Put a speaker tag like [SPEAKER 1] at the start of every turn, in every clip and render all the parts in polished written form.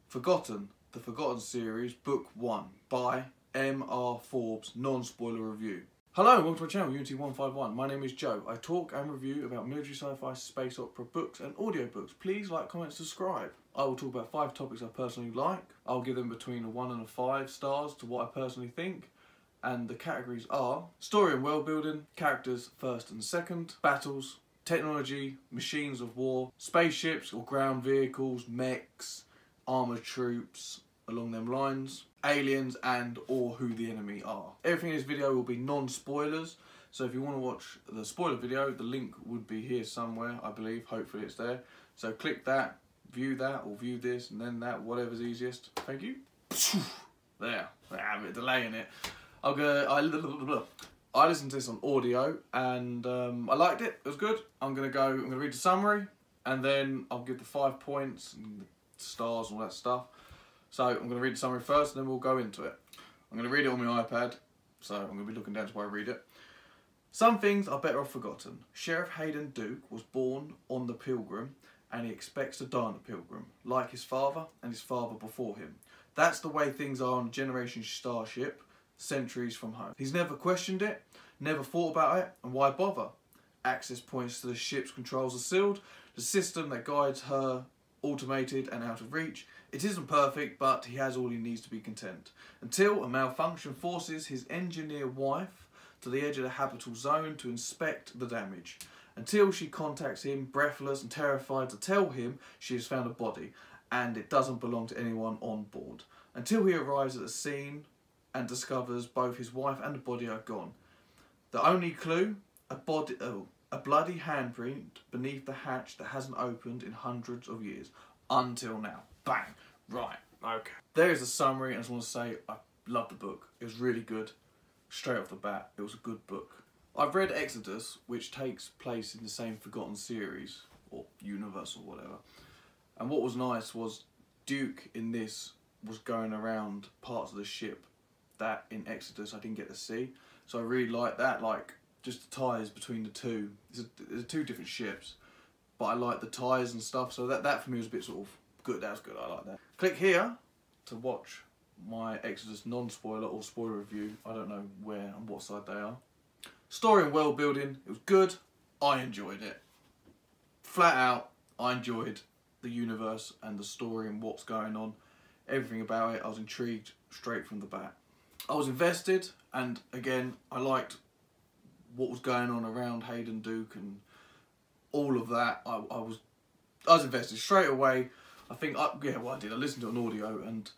[SPEAKER 1] Forgotten, the Forgotten series, book 1 by M.R. Forbes, non-spoiler review. Hello and welcome to my channel, Unity151. My name is Joe. I talk and review about military sci-fi, space opera, books and audiobooks. Please like, comment, subscribe. I will talk about 5 topics I personally like. I'll give them between a 1 and a 5 stars to what I personally think. And the categories are story and world building, characters first and second, battles, technology, machines of war, spaceships or ground vehicles, mechs, armoured troops, along them lines, aliens and or who the enemy are. Everything in this video will be non-spoilers, so if you want to watch the spoiler video, the link would be here somewhere, I believe, hopefully it's there. So click that, or view this, and then that, whatever's easiest. Thank you. There, I have a bit of delay in it. I listened to this on audio and I liked it, it was good. I'm gonna read the summary and then I'll give the 5 points and the stars and all that stuff. So I'm gonna read the summary first and then we'll go into it. I'm gonna read it on my iPad, so I'm gonna be looking down to where I read it. Some things are better off forgotten. Sheriff Hayden Duke was born on the Pilgrim and he expects to die on the Pilgrim, like his father and his father before him. That's the way things are on Generation Starship, centuries from home. He's never questioned it, never thought about it, and why bother? Access points to the ship's controls are sealed, the system that guides her automated and out of reach. It isn't perfect, but he has all he needs to be content. Until a malfunction forces his engineer wife to the edge of the habitable zone to inspect the damage. Until she contacts him, breathless and terrified, to tell him she has found a body and it doesn't belong to anyone on board. Until he arrives at the scene and discovers both his wife and the body are gone. The only clue, a bloody handprint beneath the hatch that hasn't opened in hundreds of years. Until now. Bang. Right. Okay. There is a summary, and I just want to say I love the book. It was really good. Straight off the bat, it was a good book. I've read Exodus, which takes place in the same Forgotten series, or universe or whatever. And what was nice was Duke in this was going around parts of the ship that in Exodus I didn't get to see, so I really like that, like just the ties between the two. There's 2 different ships, but I like the ties and stuff, so that for me was a bit sort of good. That was good, I like that. Click here to watch my Exodus non-spoiler or spoiler review. I don't know where and what side they are. Story and world building, it was good, I enjoyed it. Flat out, I enjoyed the universe and the story and what's going on. Everything about it, I was intrigued straight from the bat. I was invested, and again, I liked what was going on around Hayden Duke and all of that. I was invested straight away. I think, I did. I listened to an audio, and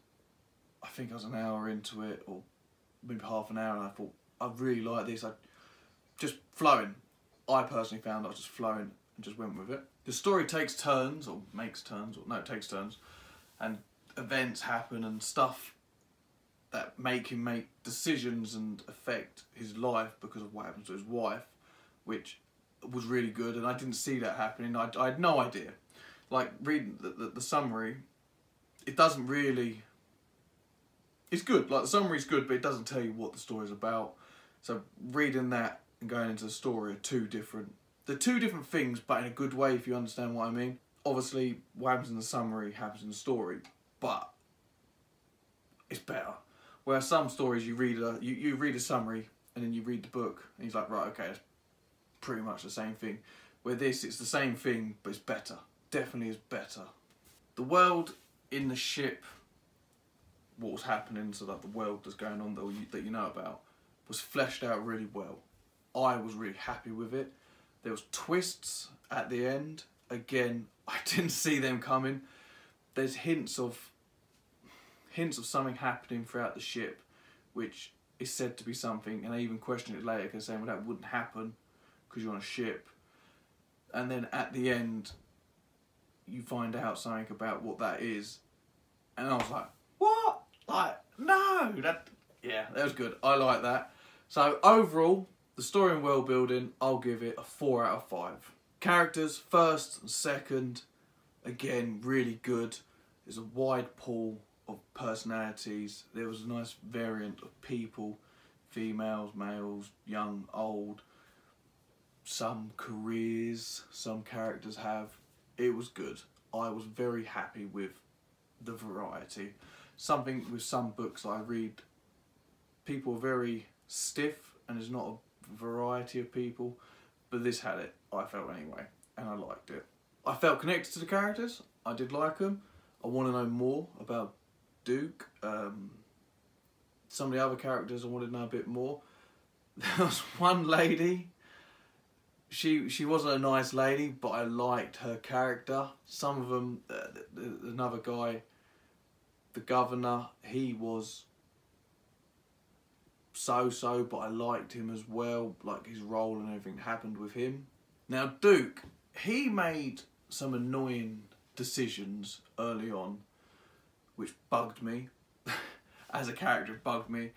[SPEAKER 1] I think I was an hour into it, or maybe half an hour, and I thought, I really like this. I just flowing. I personally found I was just flowing and just went with it. The story takes turns, or makes turns, or no, it takes turns, and events happen and stuff that make him make decisions and affect his life because of what happens to his wife, which was really good, and I didn't see that happening. I had no idea. Like, reading the summary, it doesn't really... It's good, like the summary's good, but it doesn't tell you what the story's about. So reading that and going into the story are 2 different... They're 2 different things, but in a good way, if you understand what I mean. Obviously, what happens in the summary happens in the story, but it's better. Whereas some stories you read a summary and then you read the book and he's like, right, okay, it's pretty much the same thing. Where this, it's the same thing, but it's better. Definitely is better. The world in the ship, what was happening, so that the world that's going on that you know about, was fleshed out really well. I was really happy with it. There was twists at the end. Again, I didn't see them coming. There's hints of something happening throughout the ship, which is said to be something, and I even questioned it later because saying, well, that wouldn't happen because you're on a ship. And then at the end, you find out something about what that is, and I was like, what? Like, no, yeah, that was good. I like that. So overall, the story and world building, I'll give it a 4 out of 5. Characters, first and second, again, really good. There's a wide pool of personalities. There was a nice variant of people, females, males, young, old, some careers some characters have. It was good. I was very happy with the variety. Something with some books I read, people are very stiff and there's not a variety of people, but this had it, I felt anyway, and I liked it. I felt connected to the characters, I did like them. I want to know more about Duke. Some of the other characters I wanted to know a bit more. There was one lady, she wasn't a nice lady, but I liked her character. Some of them, another guy, the governor, he was so-so, but I liked him as well, like his role and everything that happened with him. Now Duke, he made some annoying decisions early on, which bugged me. As a character, it bugged me.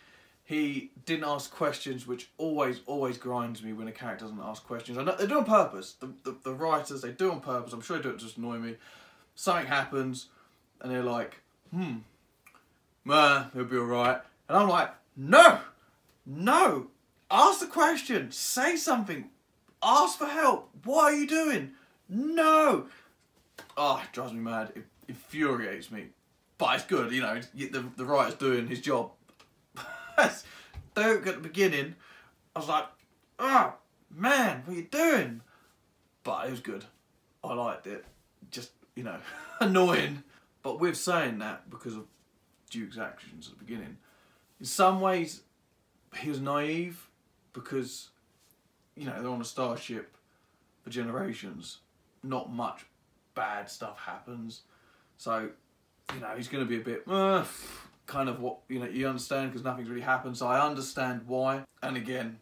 [SPEAKER 1] He didn't ask questions, which always grinds me when a character doesn't ask questions. I know they do it on purpose. The writers, they do it on purpose. I'm sure they do it to just annoy me. Something happens, and they're like, it'll be alright. And I'm like, no, ask the question, say something, ask for help. What are you doing? No. Oh, it drives me mad. It infuriates me. But it's good, you know, the writer's doing his job. Duke at the beginning, I was like, oh, man, what are you doing? But it was good. I liked it. Just, you know, annoying. But with saying that, because of Duke's actions at the beginning, in some ways, he was naive because, you know, they're on a starship for generations. Not much bad stuff happens. So, you know, he's going to be a bit, kind of what, you know, you understand because nothing's really happened. So I understand why. And again,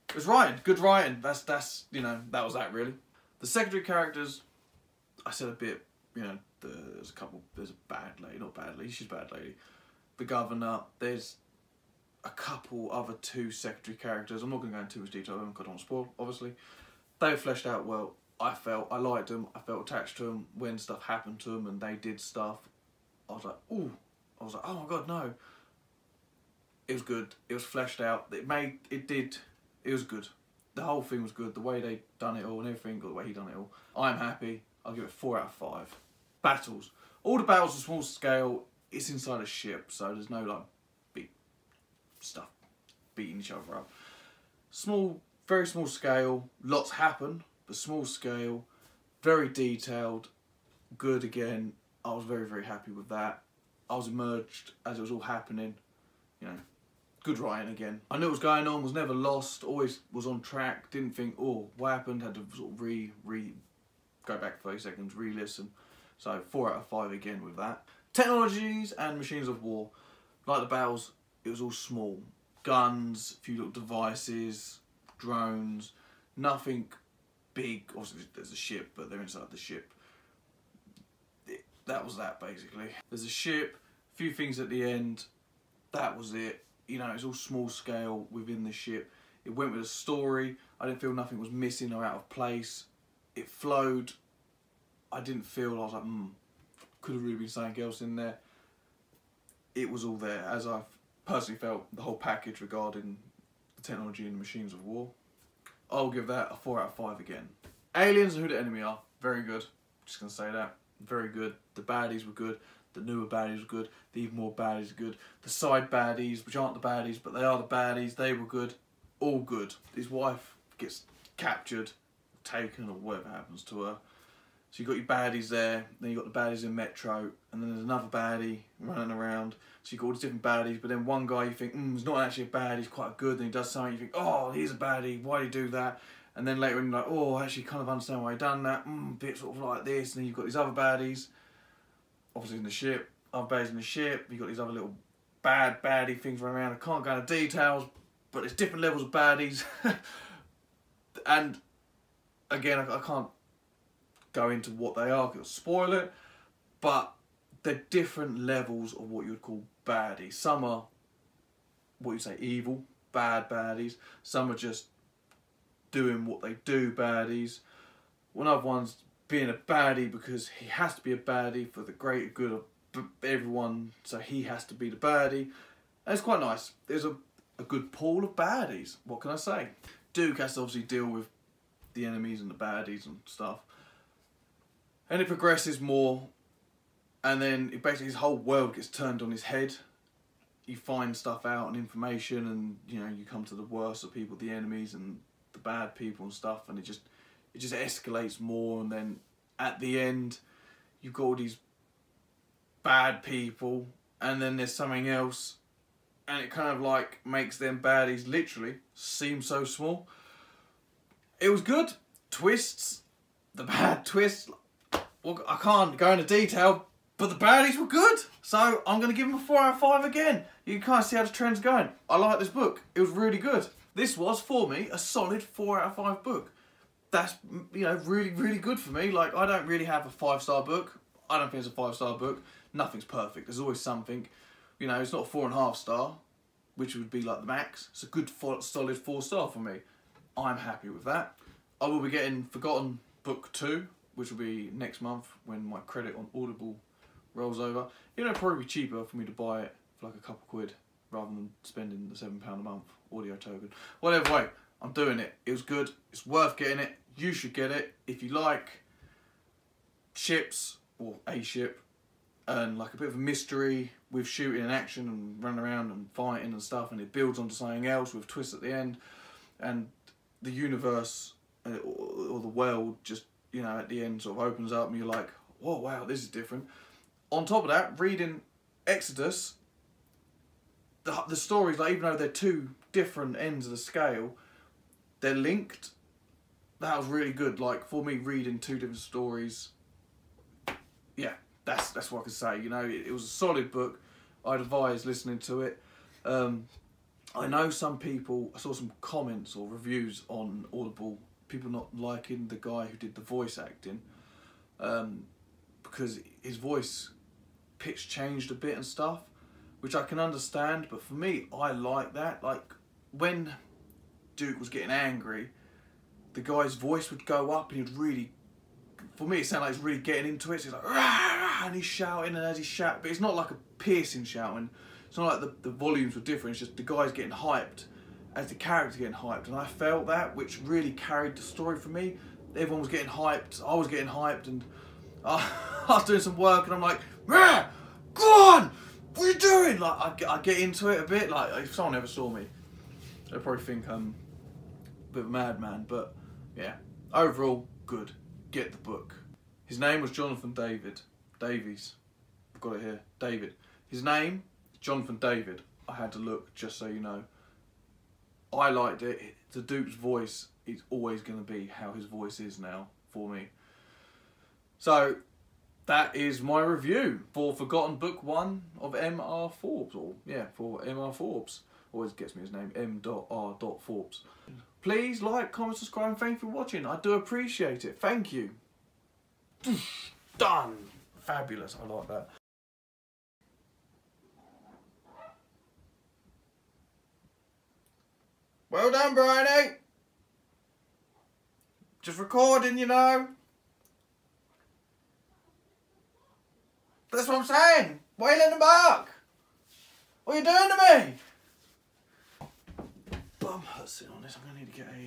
[SPEAKER 1] it was writing, good writing. That's, you know, that was that really. The secondary characters, I said a bit, you know, there's a bad lady, not bad lady, she's a bad lady. The governor, there's a couple other two secondary characters. I'm not going to go into too much detail, because I don't want to spoil, obviously. They were fleshed out well. I liked them, I felt attached to them when stuff happened to them and they did stuff. I was like, ooh. I was like, oh my god, no. It was good. It was fleshed out. It was good. The whole thing was good. The way they done it all and everything, the way he done it all. I'm happy. I'll give it 4 out of 5. Battles. All the battles are small scale. It's inside a ship, so there's no like big stuff beating each other up. Small, very small scale. Lots happen, but small scale. Very detailed. Good again. I was very happy with that. I was immersed as it was all happening. You know, good writing again. I knew what was going on, was never lost, always was on track, didn't think, oh, what happened, had to sort of go back 30 seconds, re-listen. So 4 out of 5 again with that. Technologies and machines of war. Like the battles, it was all small. Guns, a few little devices, drones, nothing big. Obviously there's a ship, but they're inside the ship. That was that basically. There's a ship, a few things at the end, that was it. You know, it's all small scale within the ship. It went with a story. I didn't feel nothing was missing or out of place. It flowed. I didn't feel, I was like, could have really been something else in there. It was all there, as I personally felt the whole package regarding the technology and the machines of war. I'll give that a 4 out of 5 again. Aliens and who the enemy are, very good. Just gonna say that. Very good. The baddies were good. The newer baddies were good. The even more baddies were good. The side baddies, which aren't the baddies, but they are the baddies, they were good. All good. His wife gets captured, taken, or whatever happens to her. So you've got your baddies there, then you've got the baddies in Metro, and then there's another baddie running around. So you've got all these different baddies, but then one guy you think, he's not actually a baddie, he's quite good, then he does something, you think, oh, he's a baddie, why did he do that? And then later on you're like, oh, I actually kind of understand why he done that, bit sort of like this, and then you've got these other baddies, obviously in the ship, other baddies in the ship, you've got these other little baddie things running around. I can't go into details, but there's different levels of baddies. And again, I can't go into what they are, because it'll spoil it, but they're different levels of what you would call baddies. Some are what you say evil, bad baddies, some are just doing what they do baddies. One other one's being a baddie because he has to be a baddie for the greater good of everyone, so he has to be the baddie. And it's quite nice. There's a good pool of baddies, what can I say? Duke has to obviously deal with the enemies and the baddies and stuff. And it progresses more and then basically his whole world gets turned on his head. You find stuff out and information, and you know, you come to the worst of people, the enemies and the bad people and stuff, and it just escalates more. And then at the end, you've got all these bad people, and then there's something else, and it kind of like makes them baddies literally seem so small. It was good. Twists, the bad twists, well, I can't go into detail, but the baddies were good. So I'm going to give them a 4 out of 5 again. You can kind of see how the trend's going. I like this book. It was really good. This was, for me, a solid 4 out of 5 book. That's, you know, really, really good for me. Like, I don't really have a 5-star book. I don't think it's a 5-star book. Nothing's perfect. There's always something. You know, it's not a 4.5 star, which would be like the max. It's a good, solid 4-star for me. I'm happy with that. I will be getting Forgotten Book 2, which will be next month when my credit on Audible rolls over. It'll probably be cheaper for me to buy it for like a couple quid rather than spending the £7 a month audio token. Whatever way, I'm doing it. It was good. It's worth getting it. You should get it. If you like ships, or a ship, and like a bit of a mystery with shooting and action and running around and fighting and stuff, and it builds onto something else with twists at the end, and the universe or the world just, you know, at the end sort of opens up and you're like, whoa, wow, this is different. On top of that, reading Exodus, the stories, like, even though they're two different ends of the scale, they're linked. That was really good. Like, for me, reading two different stories, yeah, that's what I can say. You know, it was a solid book. I'd advise listening to it. I know some people, I saw some comments or reviews on Audible, people not liking the guy who did the voice acting, because his voice pitch changed a bit and stuff, which I can understand, but for me, I like that. Like, when Duke was getting angry, the guy's voice would go up and he'd really, for me, it sounded like he's really getting into it. So he's like, rah, rah, and he's shouting, and as he's shouting, but it's not like a piercing shouting. It's not like the volumes were different. It's just the guy's getting hyped as the character getting hyped, and I felt that, which really carried the story for me. Everyone was getting hyped. I was getting hyped, and I was doing some work, and I'm like, rah, go on, what are you doing? Like, I get into it a bit. Like, if someone ever saw me, they'd probably think I'm a bit of a madman. But yeah, overall, good. Get the book. His name was Jonathan Davies. I've got it here. David. His name, Jonathan David. I had to look, just so you know. I liked it. The Duke's voice is always going to be how his voice is now for me. So that is my review for Forgotten Book 1 of M.R. Forbes. Or yeah, for M.R. Forbes. Always gets me his name, M.R. Forbes. Please like, comment, subscribe, and thank you for watching. I do appreciate it. Thank you. Done. Fabulous. I like that. Well done, Bryony. Just recording, you know. That's what I'm saying. Wailing the bark. What are you doing to me? Bum hurts sitting on this. I'm gonna need to get a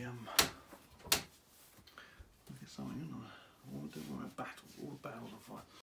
[SPEAKER 1] get something in. I want to do my battle. All the battles I fight.